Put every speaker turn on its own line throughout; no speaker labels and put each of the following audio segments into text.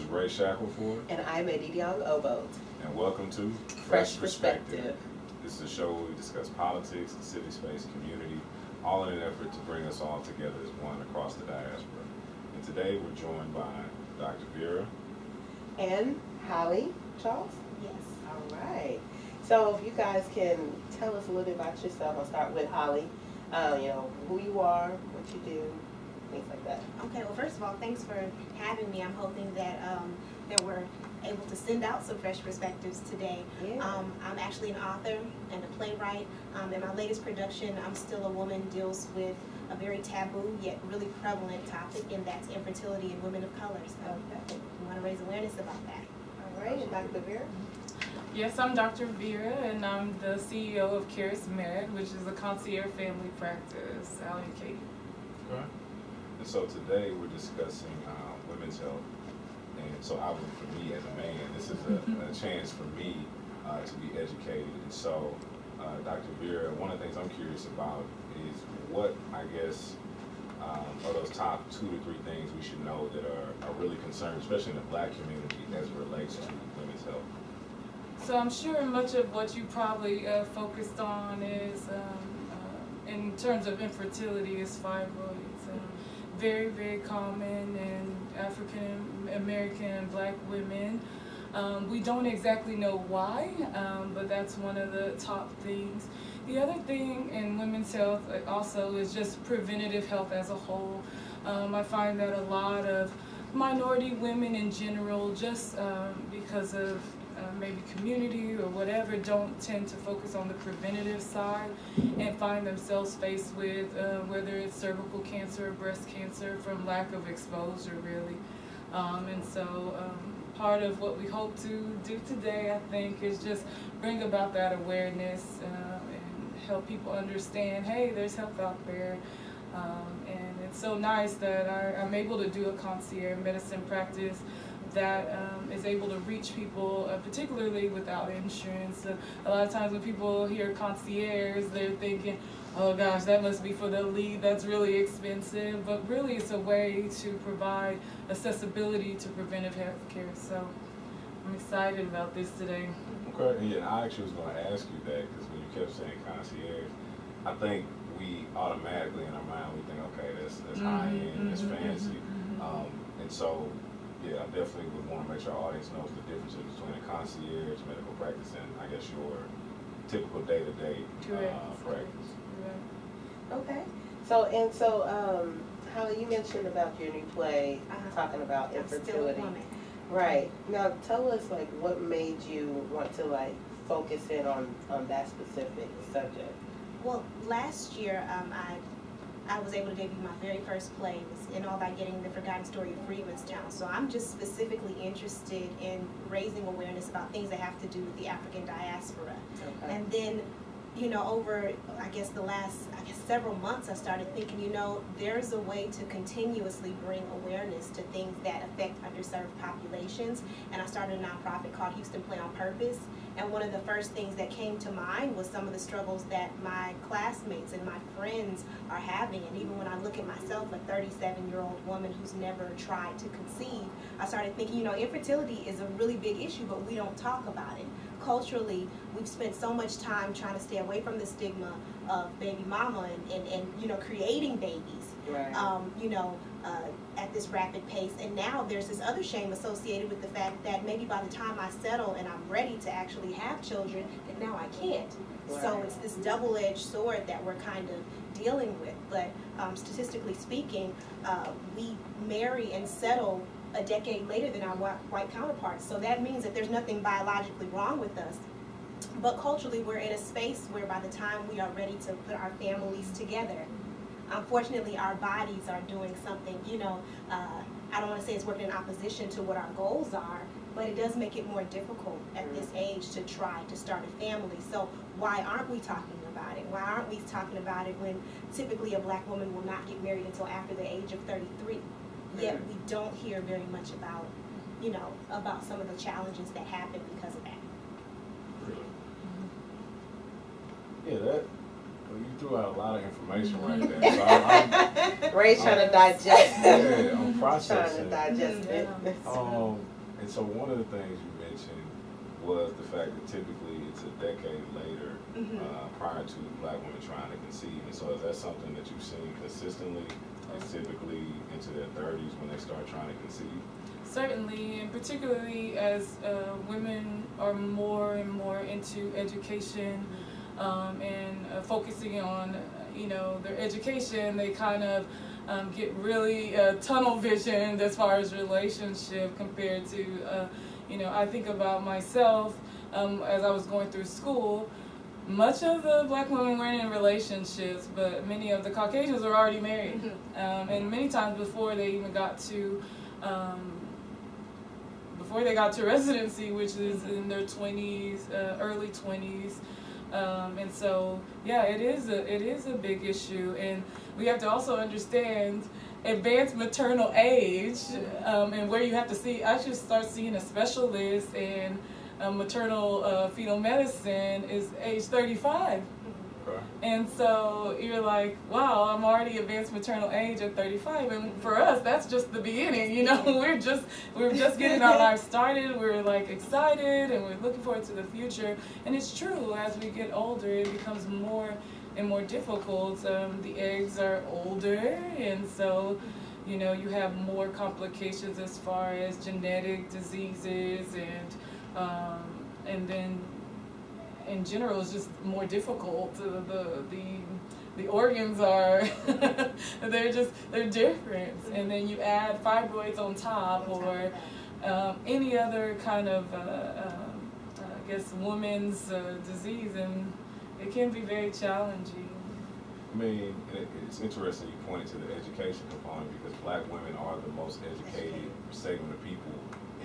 Ray Shackelford.
And I'm Edidiong Obot.
And welcome to
Fresh Perspective.
This is a show where we discuss politics, city space, community, all in an effort to bring us all together as one across the diaspora. And today we're joined by Dr. Vera.
And Holly. Charles?
Yes.
All right. So if you guys can tell us a little bit about yourself. I'll start with Holly. Who you are, what you do, things like that.
Okay, well, first of all, thanks for having me. I'm hoping that we're able to send out some fresh perspectives today.
Yeah.
I'm actually an author and a playwright. In my latest production, I'm Still a Woman, deals with a very taboo yet really prevalent topic, and that's infertility in women of color. So we want to raise awareness about that.
All right, and Dr. Vera?
Yes, I'm Dr. Vera, and I'm the CEO of KarisMed, which is a concierge family practice out in Katy.
Okay. And so today we're discussing women's health. And so obviously for me as a man, this is a chance for me to be educated. And so, Dr. Vera, one of the things I'm curious about is what, I guess, are those top 2 to 3 things we should know that are really concerned, especially in the Black community, as it relates to women's health?
So I'm sure much of what you probably focused on is, in terms of infertility, is fibroids. Very, very common in African American and Black women. We don't exactly know why, but that's one of the top things. The other thing in women's health also is just preventative health as a whole. I find that a lot of minority women in general, just because of maybe community or whatever, don't tend to focus on the preventative side and find themselves faced with whether it's cervical cancer or breast cancer from lack of exposure, really. And so part of what we hope to do today, I think, is just bring about that awareness and help people understand, hey, there's help out there. And it's so nice that I'm able to do a concierge medicine practice that is able to reach people, particularly without insurance. A lot of times when people hear concierge, they're thinking, oh gosh, that must be for the elite, that's really expensive. But really it's a way to provide accessibility to preventive health care. So I'm excited about this today.
Okay, yeah, and I actually was going to ask you that because when you kept saying concierge, I think we automatically in our mind, we think, okay, that's high end, that's fancy. And so, yeah, I definitely would want to make sure our audience knows the differences between a concierge medical practice and, I guess, your typical day-to-day practice.
Okay. So, Holly, you mentioned about your new play talking about infertility.
Still a Woman.
Right. Now, tell us, what made you want to, focus in on that specific subject?
Well, last year, I was able to debut my very first play. It was In All That Getting, The Forgotten Story of Freemanstown. So I'm just specifically interested in raising awareness about things that have to do with the African diaspora.
Okay.
And then, over, the last, several months, I started thinking, there's a way to continuously bring awareness to things that affect underserved populations. And I started a nonprofit called Houston Play on Purpose. And one of the first things that came to mind was some of the struggles that my classmates and my friends are having. And even when I look at myself, a 37-year-old woman who's never tried to conceive, I started thinking, infertility is a really big issue, but we don't talk about it. Culturally, we've spent so much time trying to stay away from the stigma of baby mama and creating babies,
right.
At this rapid pace. And now there's this other shame associated with the fact that maybe by the time I settle and I'm ready to actually have children, that now I can't. Right. So it's this double-edged sword that we're kind of dealing with. But statistically speaking, we marry and settle a decade later than our white counterparts. So that means that there's nothing biologically wrong with us. But culturally, we're in a space where by the time we are ready to put our families together, unfortunately, our bodies are doing something, I don't want to say it's working in opposition to what our goals are, but it does make it more difficult at this age to try to start a family. So why aren't we talking about it? Why aren't we talking about it when typically a Black woman will not get married until after the age of 33? Yet we don't hear very much about, about some of the challenges that happen because of that.
Really? Yeah, you threw out a lot of information right there. So
Ray's trying to digest it.
Yeah, I'm processing.
Trying to digest it.
And so one of the things you mentioned was the fact that typically it's a decade later prior to Black women trying to conceive. And so is that something that you've seen consistently? It's typically into their 30s when they start trying to conceive?
Certainly, and particularly as women are more and more into education and focusing on, their education, they kind of get really tunnel visioned as far as relationship compared to, I think about myself as I was going through school. Much of the Black women weren't in relationships, but many of the Caucasians were already married, and many times before they even got to residency, which is in their 20s, early 20s. And so, yeah, it is a big issue, and we have to also understand advanced maternal age, and where you have to actually start seeing a specialist in maternal fetal medicine is age 35.
Okay.
And so you're like, wow, I'm already advanced maternal age at 35, and for us, that's just the beginning. We're just getting our life started. We're like excited, and we're looking forward to the future. And it's true, as we get older, it becomes more and more difficult. The eggs are older, and so you have more complications as far as genetic diseases, and then in general it's just more difficult. The organs are they're different, and then you add fibroids on top, or any other kind of I guess woman's disease, and it can be very challenging.
I mean, it's interesting you pointed to the education component, because Black women are the most educated segment of people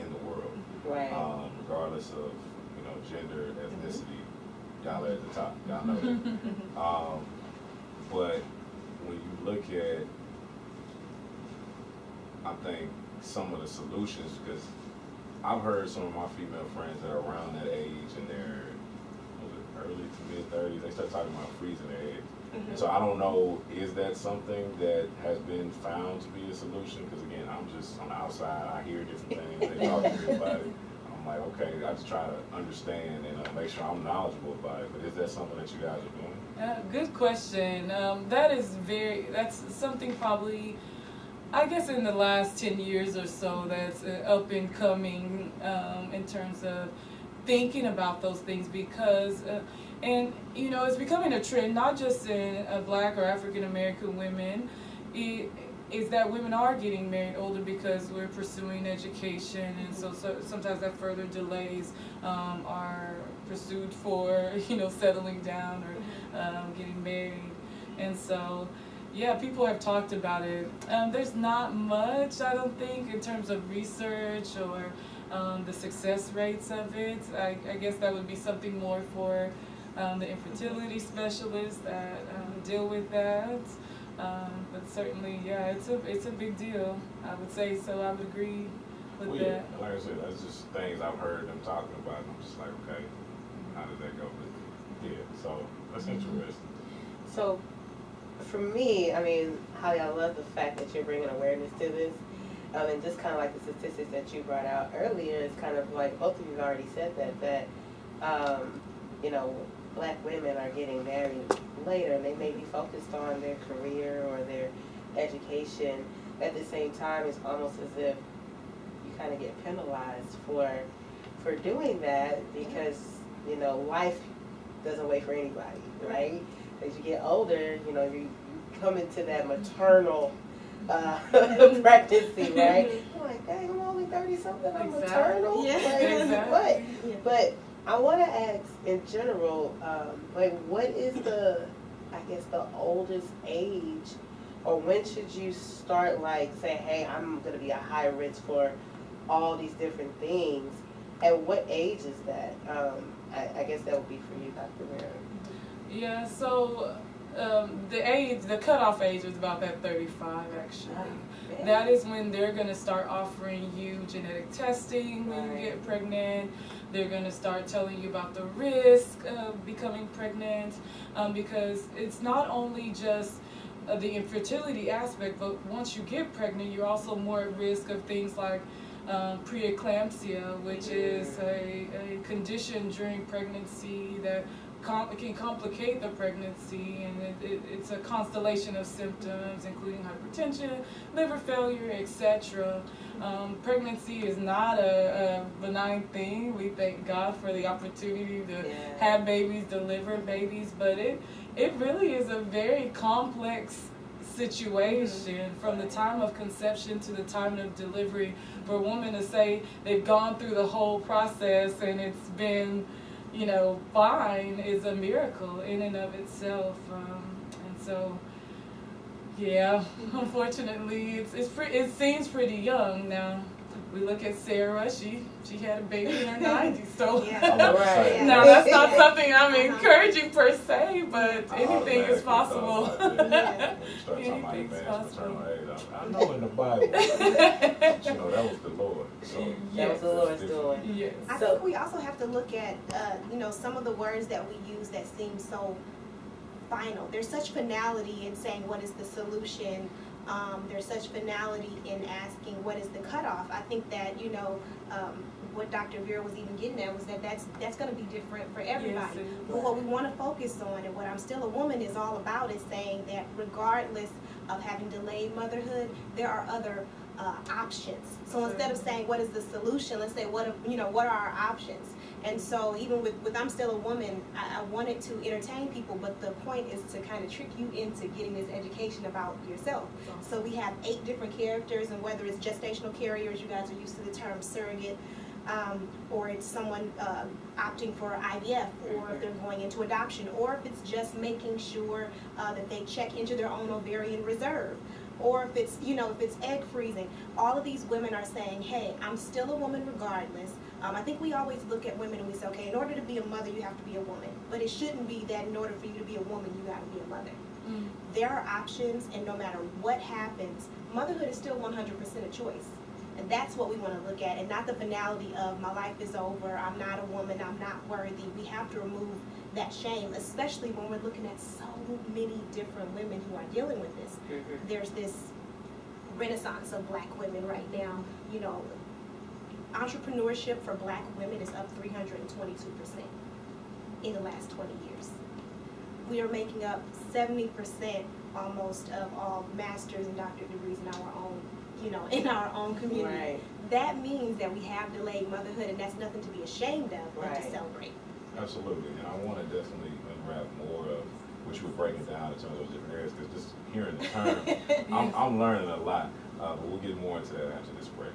in the world,
Right.
Regardless of gender, ethnicity. Y'all are at the top. Y'all know that. But when you look at, I think, some of the solutions, because I've heard some of my female friends that are around that age, and they're early to mid 30s, they start talking about freezing their eggs. And so I don't know, is that something that has been found to be a solution? Because again, I'm just on the outside, I hear different things, they talk to me about it. I'm like, okay, I just try to understand and make sure I'm knowledgeable about it. But is that something that you guys are doing?
Good question. That's something probably, I guess, in the last 10 years or so that's up and coming in terms of thinking about those things, because it's becoming a trend, not just in Black or African American women. Is that women are getting married older because we're pursuing education, and so sometimes that further delays our pursuit for settling down or getting married. And so yeah, people have talked about it. There's not much, I don't think, in terms of research or the success rates of it. I guess that would be something more for the infertility specialists that deal with that. But certainly, yeah, it's a big deal, I would say. So I would agree with that.
Yeah, like I said, that's just things I've heard them talking about, and I'm just like, okay, how did that go? But yeah, so that's interesting.
So, for me, I mean, Holly, I love the fact that you're bringing awareness to this. And just kind of like the statistics that you brought out earlier, it's kind of like both of you have already said that Black women are getting married later, and they may be focused on their career or their education. At the same time, it's almost as if you kind of get penalized for doing that, because life doesn't wait for anybody, right? As you get older, you come into that maternal pregnancy, right? I'm like, dang, I'm only 30-something, I'm maternal?
Yeah.
Like,
Exactly.
But I want to ask, in general, what is the oldest age, or when should you start, saying, hey, I'm going to be a high risk for all these different things? And what age is that? I guess that would be for you, Dr. Vera.
Yeah, so the cutoff age is about that 35, actually.
Yeah.
That is when they're going to start offering you genetic testing when you get pregnant. They're going to start telling you about the risk of becoming pregnant, because it's not only just the infertility aspect, but once you get pregnant, you're also more at risk of things like preeclampsia, which is a condition during pregnancy that can complicate the pregnancy, and it's a constellation of symptoms, including hypertension, liver failure, etc. Pregnancy is not a benign thing. We thank God for the opportunity to have babies, deliver babies, but it really is a very complex situation from the time of conception to the time of delivery. For a woman to say they've gone through the whole process and it's been, fine is a miracle in and of itself. And so, unfortunately, it seems pretty young now. We look at Sarah, she had a baby in her 90s, so now that's not something I'm encouraging per se, but anything is possible.
Anything is possible. I know in the Bible, that was the Lord. So
that was the Lord's doing.
Yes.
I think we also have to look at, some of the words that we use that seem so final. There's such finality in saying what is the solution. There's such finality in asking what is the cutoff. I think that, what Dr. Vera was even getting at was that's going to be different for everybody.
Yes,
but what we want to focus on, and what I'm Still a Woman is all about, is saying that regardless of having delayed motherhood, there are other options. So instead of saying what is the solution, let's say what are our options. And so even with I'm Still a Woman, I wanted to entertain people, but the point is to kind of trick you into getting this education about yourself. So we have 8 different characters, and whether it's gestational carriers, you guys are used to the term surrogate, or it's someone opting for IVF, or if they're going into adoption, or if it's just making sure that they check into their own ovarian reserve, or if it's if it's egg freezing. All of these women are saying, hey, I'm still a woman regardless. I think we always look at women and we say, okay, in order to be a mother, you have to be a woman. But it shouldn't be that in order for you to be a woman, you got to be a mother. There are options, and no matter what happens, motherhood is still 100% a choice. And that's what we want to look at, and not the finality of my life is over, I'm not a woman, I'm not worthy. We have to remove that shame, especially when we're looking at so many different women who are dealing with this. There's this renaissance of Black women right now. Entrepreneurship for Black women is up 322% in the last 20 years. We are making up 70% almost of all master's and doctorate degrees in our own, in our own community.
Right.
That means that we have delayed motherhood, and that's nothing to be ashamed of, but to celebrate.
Absolutely, and I want to definitely unwrap more of what you were breaking down in terms of those different areas, because just hearing the term, I'm learning a lot, but we'll get more into that after this break.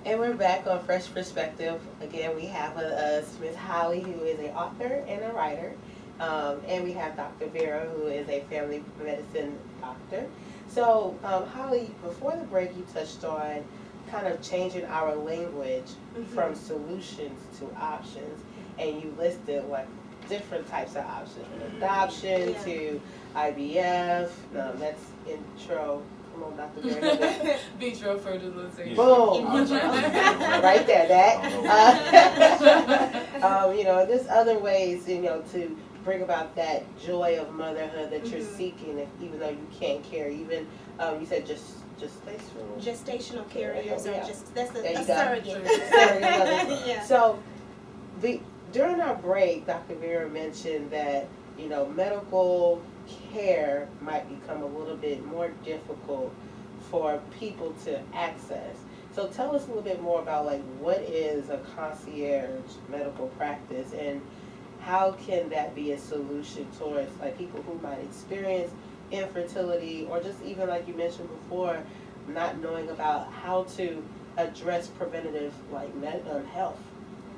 And we're back on Fresh Perspective. Again, we have with us Ms. Holly, who is an author and a writer. And we have Dr. Vera, who is a family medicine doctor. So, Holly, before the break, you touched on kind of changing our language from solutions to options. And you listed like different types of options, adoption to IVF, that's intro. Come on, Dr. Vera.
Vitro fertilization.
Boom. Right there, there's other ways, to bring about that joy of motherhood that you're seeking, even though you can't carry. Even, you said gestational carriers, or that's a surrogate.
Yeah.
So, during our break, Dr. Vera mentioned that, medical care might become a little bit more difficult for people to access. So tell us a little bit more about what is a concierge medical practice, and how can that be a solution towards people who might experience infertility, or just even like you mentioned before, not knowing about how to address preventative health.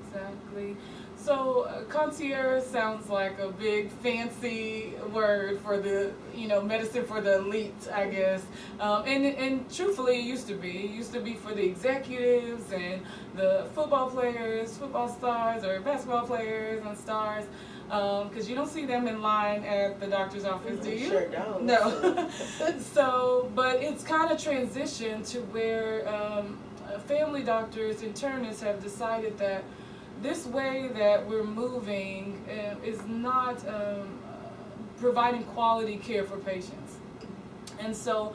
Exactly. So concierge sounds like a big fancy word for the, medicine for the elite, I guess. And truthfully, it used to be. It used to be for the executives and the football players, football stars, or basketball players and stars. Because you don't see them in line at the doctor's office, do you?
Sure don't.
No. So, but it's kind of transitioned to where family doctors, internists have decided that this way that we're moving is not providing quality care for patients. And so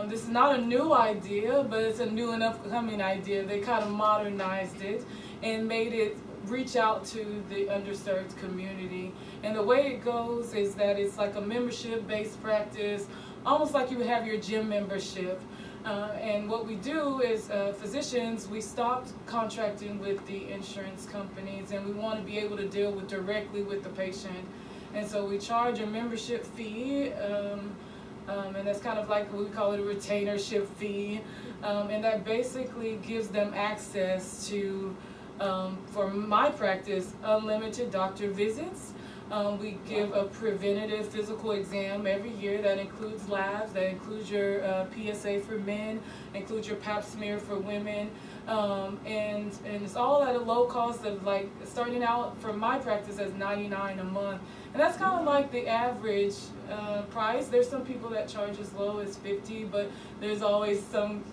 this is not a new idea, but it's a new and upcoming idea. They kind of modernized it and made it reach out to the underserved community. And the way it goes is that it's like a membership-based practice, almost like you would have your gym membership. And what we do is, physicians, we stopped contracting with the insurance companies, and we want to be able to deal directly with the patient. And so we charge a membership fee, and that's kind of like, we call it a retainership fee, and that basically gives them access to, for my practice, unlimited doctor visits. We give a preventative physical exam every year that includes labs, that includes your PSA for men, includes your pap smear for women, and it's all at a low cost of, like, starting out from my practice as $99 a month. And that's kind of like the average price. There's some people that charge as low as $50, but there's always some,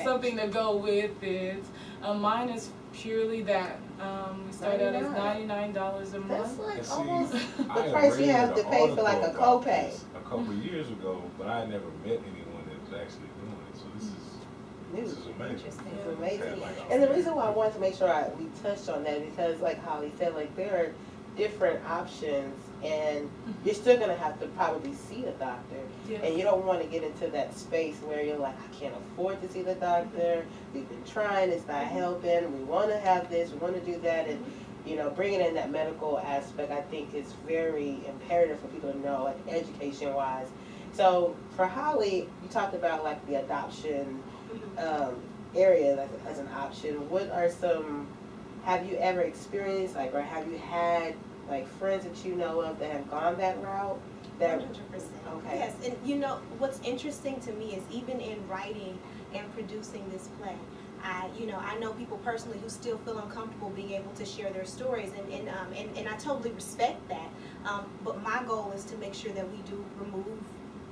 something to go with it. Mine is purely that. We start out as $99 a month.
That's like
See,
almost the
I had
price you
read
have to
an
pay for like a
article about
copay.
this a couple years ago, but I had never met anyone that was actually doing it. So this is amazing.
Interesting.
Yeah.
It's amazing.
Okay, like,
And the reason why I wanted to make sure we touched on that, because like Holly said, like, there are different options, and you're still gonna have to probably see a doctor.
Yes.
And you don't want to get into that space where you're like, I can't afford to see the doctor. We've been trying, it's not helping. We want to have this, we want to do that, and bringing in that medical aspect, I think, is very imperative for people to know, like, education-wise. So for Holly, you talked about like the adoption area like, as an option. What are some? Have you ever experienced, like, or have you had like friends that you know of that have gone that route?
100%.
Okay.
Yes, and what's interesting to me is, even in writing and producing this play, I know people personally who still feel uncomfortable being able to share their stories, and I totally respect that. But my goal is to make sure that we do remove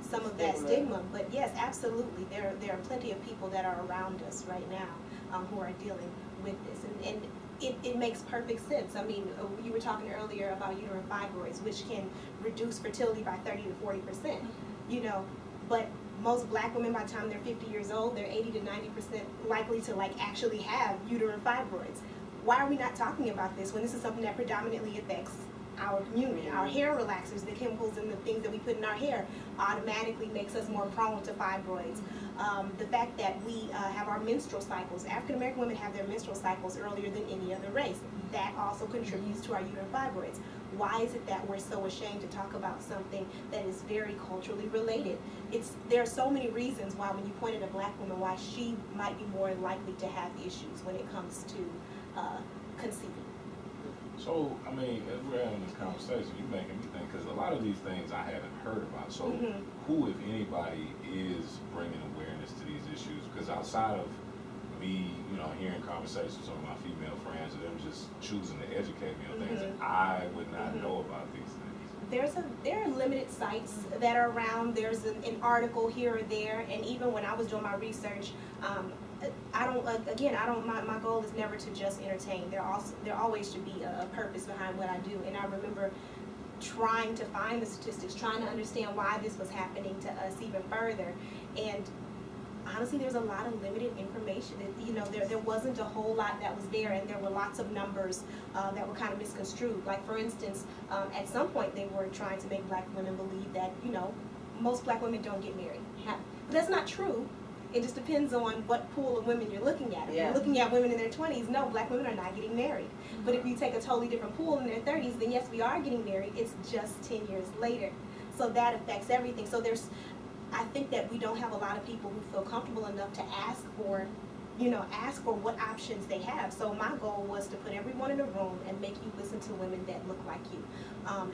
some of that stigma. But yes, absolutely, there are plenty of people that are around us right now who are dealing with this, and it makes perfect sense. I mean, you were talking earlier about uterine fibroids, which can reduce fertility by 30 to 40%. But most black women, by the time they're 50 years old, they're 80 to 90% likely to actually have uterine fibroids. Why are we not talking about this when this is something that predominantly affects our community? Our hair relaxers, the chemicals and the things that we put in our hair, automatically makes us more prone to fibroids. The fact that we have our menstrual cycles, African American women have their menstrual cycles earlier than any other race. That also contributes to our uterine fibroids. Why is it that we're so ashamed to talk about something that is very culturally related? There are so many reasons why, when you point at a black woman, why she might be more likely to have issues when it comes to conceiving.
So, I mean, as we're having this conversation, you're making me think, because a lot of these things I haven't heard about. So, who, if anybody, is bringing awareness to these issues? Because outside of me, hearing conversations with some of my female friends, and them just choosing to educate me on things that I would not know about these things.
There are limited sites that are around. There's an article here or there, and even when I was doing my research, my goal is never to just entertain. There always should be a purpose behind what I do. And I remember trying to find the statistics, trying to understand why this was happening to us even further. And honestly, there's a lot of limited information. There wasn't a whole lot that was there, and there were lots of numbers that were kind of misconstrued. Like, for instance, at some point they were trying to make black women believe that, most black women don't get married. But that's not true. It just depends on what pool of women you're looking at. If you're looking at women in their 20s, no, black women are not getting married. But if you take a totally different pool in their 30s, then yes, we are getting married. It's just 10 years later. So that affects everything. So I think that we don't have a lot of people who feel comfortable enough to ask for what options they have. So my goal was to put everyone in a room and make you listen to women that look like you.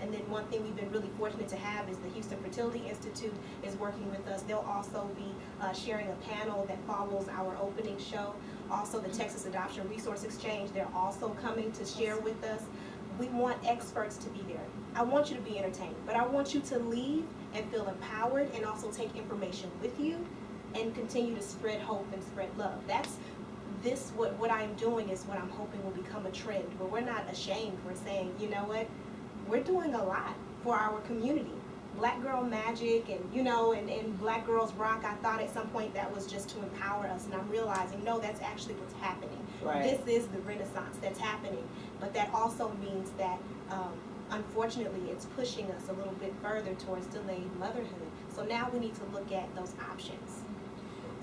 And then one thing we've been really fortunate to have is the Houston Fertility Institute is working with us. They'll also be sharing a panel that follows our opening show. Also the Texas Adoption Resource Exchange, they're also coming to share with us. We want experts to be there. I want you to be entertained, but I want you to leave and feel empowered and also take information with you and continue to spread hope and spread love. What I'm doing is what I'm hoping will become a trend, where we're not ashamed. We're saying, you know what, we're doing a lot for our community. Black Girl Magic and Black Girls Rock, I thought at some point that was just to empower us, and I'm realizing, no, that's actually what's happening.
Right.
This is the renaissance that's happening, but that also means that unfortunately it's pushing us a little bit further towards delayed motherhood. So now we need to look at those options.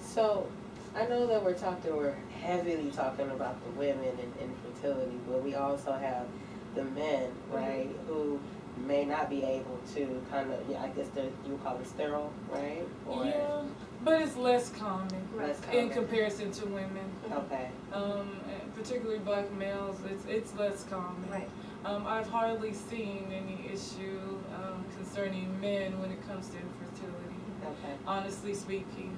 So I know that we're heavily talking about the women and infertility, but we also have the men, right, who may not be able to I guess you call it sterile, right? Or
Yeah, but it's less common
less
in
common.
comparison to women.
Okay.
And particularly black males, it's less common.
Right.
I've hardly seen any issue concerning men when it comes to infertility.
Okay.
Honestly speaking,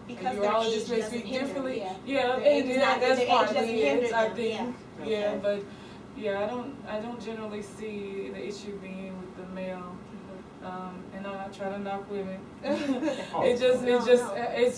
Because their age
urologists may
doesn't
speak
hinder,
differently.
yeah. Their
And
age is not-
that's
their age
partly
doesn't hinder
it, I
them,
think.
yeah.
Yeah,
Okay.
but I don't generally see the issue being with the male. And I'm not trying to knock women. It's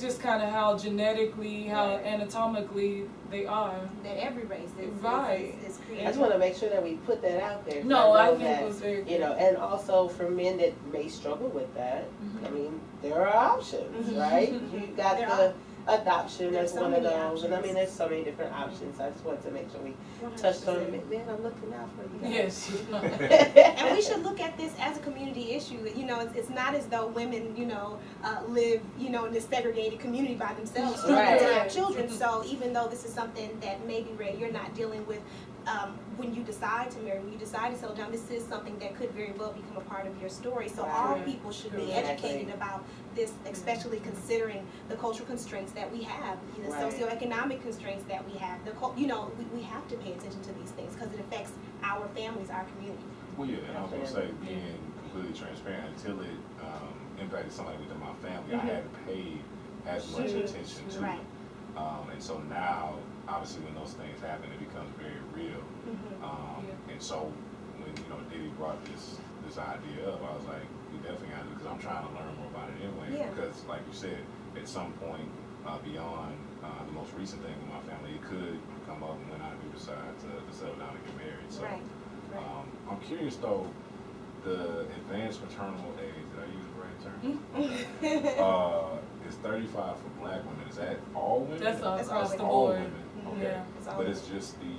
just kind of how genetically, how anatomically they are.
That every race is
Right.
is
I
created.
just want to make sure that we put that out there.
No, I
know
think
that,
it was very good.
you know, and also for men that may struggle with that, I mean, there are options, right? You got
There
the adoption
There's
as
so
one of
many
those, and I mean,
options.
there's so many different options. I just wanted to make sure we touched on it. Man, I'm looking out for you guys.
Yes.
And we should look at this as a community issue. You know, it's not as though women, live, in this segregated community by themselves, struggling to have children. So even though this is something that maybe, Ray, you're not dealing with when you decide to marry, when you decide to settle down, this is something that could very well become a part of your story. So all
Right.
people should be
Correct.
educated about this, especially considering the cultural constraints that we have, the
Right.
socioeconomic constraints that we have. We have to pay attention to these things because it affects our families, our community.
Well, yeah, and I was gonna say, being completely transparent, until it impacted somebody within my family, I hadn't paid as much attention to
Right.
it. And so now, obviously, when those things happen, it becomes very real. And so when Diddy brought this idea up, I was like, we definitely got to, because I'm trying to learn more about it anyway.
Yeah.
Because, like you said, at some point beyond the most recent thing with my family, it could come up when I do decide to settle down and get married. So.
Right.
I'm curious though, the advanced maternal age, did I use the right term? Okay. Is 35 for black women. Is that all women?
That's all
That's
across
all
the
all
board.
women. Okay.
Yeah.
It's all
But it's just the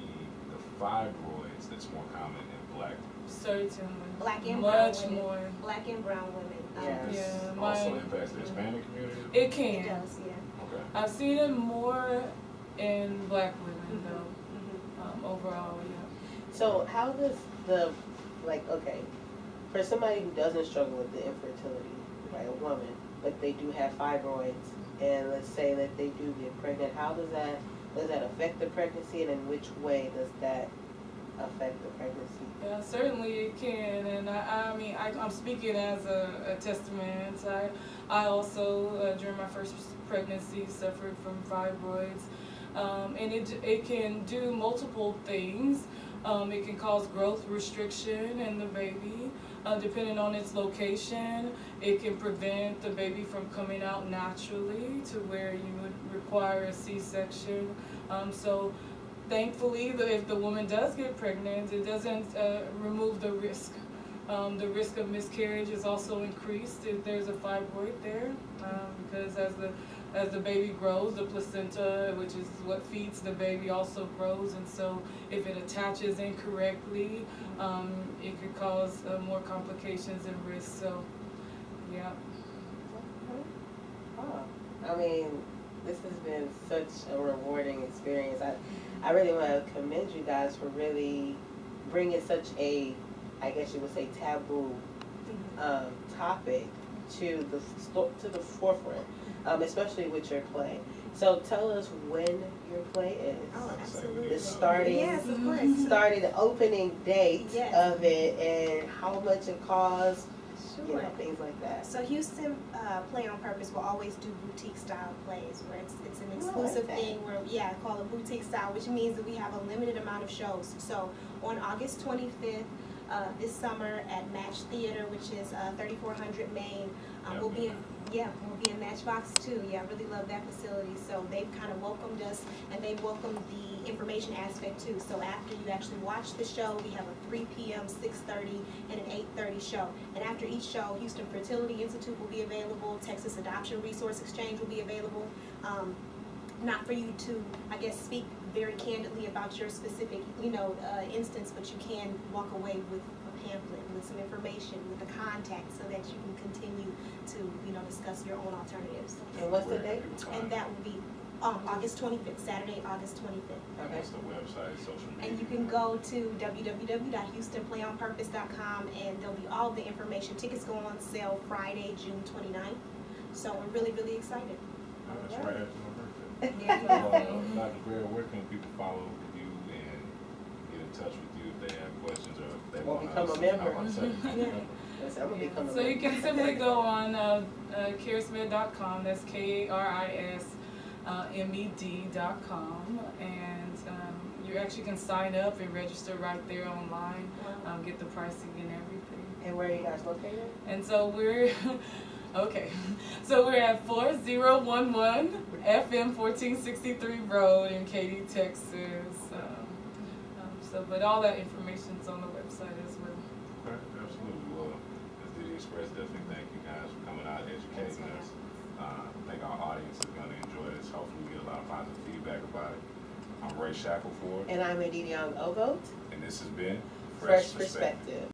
fibroids that's more common in black.
Certainly.
Black and brown
Much
women.
more.
Black and brown women.
Yeah.
This
Yeah,
also
mine-
impacts the Hispanic community.
It
It
can.
does, yeah.
Okay.
I've seen it more in black women though. Overall, yeah.
So how does for somebody who doesn't struggle with the infertility, right, a woman, but they do have fibroids, and let's say that they do get pregnant, how does that affect the pregnancy, and in which way does that affect the pregnancy?
Yeah, certainly it can, and I'm speaking as a testament. I also during my first pregnancy suffered from fibroids, and it can do multiple things. It can cause growth restriction in the baby, depending on its location. It can prevent the baby from coming out naturally to where you would require a C-section. So thankfully, if the woman does get pregnant, it doesn't remove the risk. The risk of miscarriage is also increased if there's a fibroid there, because as the baby grows, the placenta, which is what feeds the baby, also grows, and so if it attaches incorrectly, it could cause more complications and risks. So, yeah.
Oh, I mean, this has been such a rewarding experience. I really want to commend you guys for really bringing such a, I guess you would say, taboo topic to the forefront, especially with your play. So tell us when your play is.
Oh, absolutely.
The starting,
Yes, of course.
starting the opening date
Yes.
of it and how much it costs,
Sure.
things like that.
So Houston Play on Purpose will always do boutique style plays where it's an
Oh, I like
exclusive
that.
thing where, call it boutique style, which means that we have a limited amount of shows. So on August 25th, this summer at Match Theater, which is 3400 Main, we'll be in Matchbox too. Yeah, I really love that facility. So they've kind of welcomed us, and they welcomed the information aspect too. So after you actually watch the show, we have a 3 p.m., 6:30, and an 8:30 show. And after each show, Houston Fertility Institute will be available. Texas Adoption Resource Exchange will be available. Not for you to, I guess, speak very candidly about your specific, instance, but you can walk away with a pamphlet, with some information, with a contact, so that you can continue to, discuss your own alternatives.
And what's the date?
And that will be August 25th, Saturday, August 25th.
And what's the website, social media?
And you can go to www.houstonplayonpurpose.com, and there'll be all the information. Tickets go on sale Friday, June 29th. So we're really, really excited.
That's right after my birthday.
There you
So,
go.
Dr. Vera, where can people follow you and get in touch with you if they have questions or if they
Or
want to
become a member.
I'm
gonna become a
So you can simply go on KarisMed.com, that's KarisMed.com, and you actually can sign up and register right there online, get the pricing and everything.
And where are you guys located?
And so we're, okay, so we're at 4011 FM 1463 Road in Katy, Texas. But all that information's on the website as well.
Okay, absolutely. Well, as Diddy Express, definitely thank you guys for coming out, educating us. I think our audience is going to enjoy this. Hopefully we get a lot of positive feedback about it. I'm Ray Shackelford,
And I'm Edidiong Obot.
and this has been
Fresh Perspective.